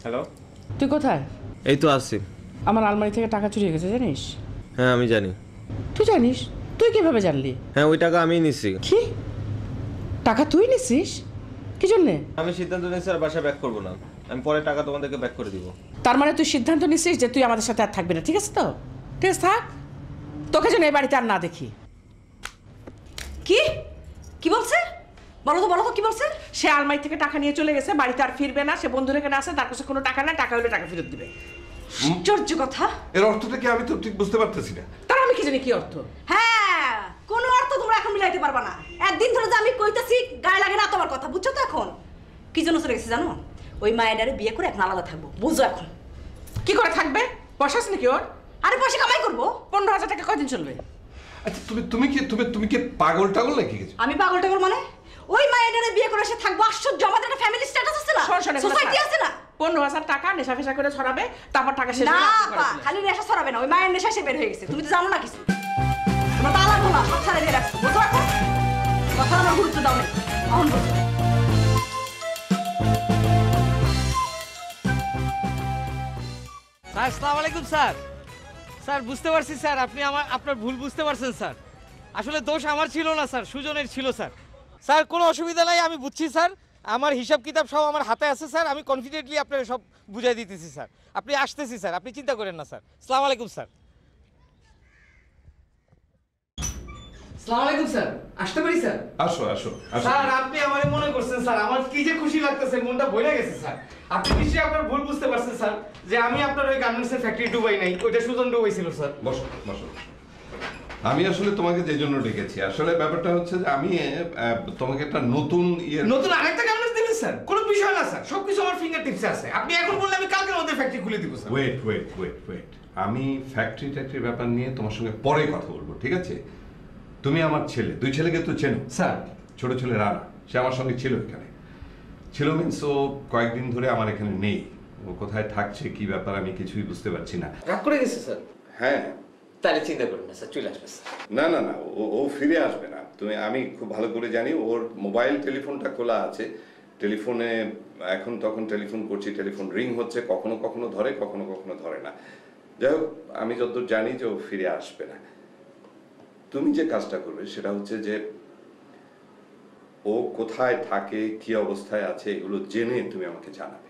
Hello, তুই কোথায়? এই তো আসছি। আমার আলমারি থেকে টাকা চুরি গেছে জানিস? হ্যাঁ আমি জানি। তুই জানিস? তুই কিভাবে জানলি? হ্যাঁ ওই টাকা আমিই নিচ্ছি। কি টাকা তুই নিছিস? কি জন্যে? আমি সিদ্ধান্ত নিয়েছি আর বাসা ব্যাক করবো না। আমি পরে টাকা তোমাদেরকে ব্যাক করে দিব। তার মানে তুই সিদ্ধান্ত নিছিস যে তুই আমাদের সাথে আর থাকবি না, ঠিক আছে তো? ঠিক আছে, থাক। তোকে যেন এই বাড়িতে আর না দেখি। কি কি বলছে? বলো তো কি বলছে? সে আলমারি থেকে টাকা নিয়ে চলে গেছে, বাড়িতে আর ফিরবে না। সে বন্ধুর এখানে আছে, তার কাছে কোনো টাকা না, টাকা হলে টাকা ফেরত দিবে। আশ্চর্য কথা। এর অর্থটা কি আমি তো ঠিক বুঝতে পারতেছি না। তার আমি কি জানি কি অর্থ? হ্যাঁ, কোনো অর্থ তোমরা এখন মিলাইতে পারবা না। একদিন ধরে যে আমি কইতাছি গায়ে লাগে না তোমার কথা, বুঝছো তো? এখন কি জন্য চলে গেছে জানো? ওই মায়েরারে বিয়ে করে এখন আলাদা থাকবো, বুঝো? এখন কি করে থাকবে? পয়সা আছে নাকি ওর? আরে পয়সা কামাই করবো। 15,000 টাকা কয়দিন চলবে? আচ্ছা তুমি কি পাগল টাগল নাকি কিছু? আমি পাগল টাগল মানে? ওই মায়েরারে বিয়ে করে সে থাকবো। আশ্চর্য, আমাদের একটা ফ্যামিলি স্ট্যাটাস আছে না, সোসাইটি আছে না। 15,000 টাকা নেশা ফেশা করে ছড়াবে, তারপর টাকা শেষ না হয়ে যাবে। পা, খালি নেশা ছড়াবে না, ওই মায়ের নেশা সে বের হয়ে গেছে। তুমি তো জানো না কিছু। তোমরা তো আলাদা না, সব ছাড়া দিয়ে রাখছো, বুঝো? এখন কথা আমার গুরুত্ব দাও না, এখন বুঝো। স্যার আসসালামু আলাইকুম স্যার। স্যার বুঝতে পারছি স্যার, আপনি আপনার ভুল বুঝতে পারছেন স্যার। আসলে দোষ আমার ছিল না স্যার, সুজনের ছিল স্যার। স্যার কোনো অসুবিধা নাই, আমি বুঝছি স্যার। আমার হিসাব কিতাব সব আমার হাতে আছে স্যার। আমি কনফিডেন্টলি আপনার সব বুঝাই দিতেছি স্যার। আপনি আসতেছি স্যার, আপনি চিন্তা করেন না স্যার। আসসালামু আলাইকুম স্যার। আসসালামু আলাইকুম স্যার, আসতে পারি স্যার? আসো আসো আসো। স্যার আপনি আমারে মনে করছেন স্যার, আমার কি যে খুশি লাগতেছে, মনটা ভরে গেছে স্যার। আপনি নিশ্চয়ই আপনার ভুল বুঝতে পারছেন স্যার, যে আমি আপনার ওই গার্মেন্টসের ফ্যাক্টরি ডুবাই নাই, ওইটা সুজন ডুবাইছিল স্যার। বসো বসো। আমি আসলে তোমাকে যে জন্য ডেকেছি, আসলে ব্যাপারটা হচ্ছে যে আমি তোমাকে একটা নতুন নতুন আরেকটা গার্মেন্টস দিবেন স্যার? কোনো বিষয় না স্যার, সবকিছু আমার ফিঙ্গার টিপসে আছে। আপনি এখন বললে আমি কালকের মধ্যে ফ্যাক্টরি খুলে দিব স্যার। ওয়েট, আমি ফ্যাক্টরির ব্যাপার নিয়ে তোমার সঙ্গে পরে কথা বলবো, ঠিক আছে? তুমি আমার ছেলে, দুই ছেলেকে তো চেনো স্যার। ছোট ছেলে রানা, সে আমার সঙ্গে ছিল এখানে। ছিল মিনস ও কয়েকদিন ধরে আমার এখানে নেই। ও কোথায় থাকছে, কি ব্যাপার, আমি কিছুই বুঝতে পারছি না। রাগ করে গেছে স্যার? হ্যাঁ। তাহলে চিন্তা করুন না স্যার, চলে আসবে স্যার। না, ও ফিরে আসবে না। আমি খুব ভালো করে জানি, ওর মোবাইল টেলিফোনটা খোলা আছে। টেলিফোনে এখন তখন টেলিফোন করছি, টেলিফোন রিং হচ্ছে, কখনো কখনো ধরে, কখনো কখনো ধরে না। যাই হোক, আমি যতদূর জানি যে ও ফিরে আসবে না। তুমি যে কাজটা করবে সেটা হচ্ছে যে ও কোথায় থাকে, কি অবস্থায় আছে, এগুলো জেনে তুমি আমাকে জানাবে।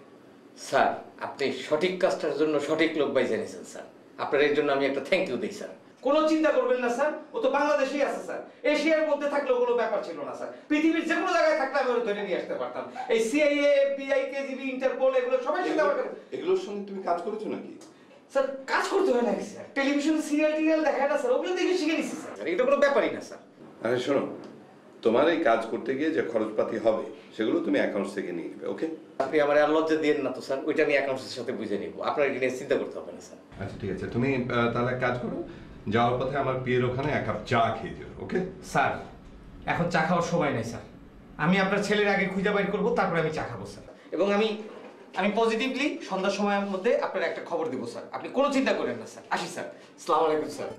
স্যার আপনি সঠিক কাজটার জন্য সঠিক লোক বাইছে নিয়েছেন স্যার। আপনার এর জন্য আমি একটা থ্যাংক ইউ দিই স্যার। কোনো চিন্তা করবেন না স্যার, ও তো বাংলাদেশেই আছে স্যার। এশিয়ার মধ্যে থাকলেও কোনো ব্যাপার ছিল না স্যার। পৃথিবীর যে কোনো জায়গায় থাকলে আমি ওরা ধরে নিয়ে আসতে পারতাম। এই সিআইএ, এফবিআই, কেজিবি, ইন্টারপোল, এগুলো সবাই সাথে আমার কাছে। এগুলোর সঙ্গে তুমি কাজ করেছো নাকি? স্যার কাজ করতে হয় নাকি স্যার? টেলিভিশনে সিরিয়াল টিরিয়াল দেখায় না স্যার, ওগুলো দেখে শিখে নিচ্ছি স্যার। এটা কোনো ব্যাপারই না স্যার। আরে শোনো, তোমার এই কাজ করতে গিয়ে যে খরচপাতি হবে সেগুলো তুমি অ্যাকাউন্টস থেকে নিয়ে নেবে, ওকে? আপনি আমার আর লজ্জা দিয়েন না তো স্যার, ওইটা আমি অ্যাকাউন্টসের সাথে বুঝে নিব। আপনার এটা নিয়ে চিন্তা করতে হবে না স্যার। আচ্ছা ঠিক আছে, তুমি তাহলে এক কাজ করো, যাওয়ার পথে আমার বিয়ের ওখানে এক কাপ চা খেয়ে দিও, ওকে? স্যার এখন চা খাওয়ার সময় নাই স্যার। আমি আপনার ছেলের আগে খুঁজে বাইর করবো, তারপরে আমি চা খাবো স্যার। এবং আমি পজিটিভলি সন্ধ্যার সময়ের মধ্যে আপনার একটা খবর দেবো স্যার। আপনি কোনো চিন্তা করেন না স্যার। আসি স্যার। আসসালামু আলাইকুম স্যার।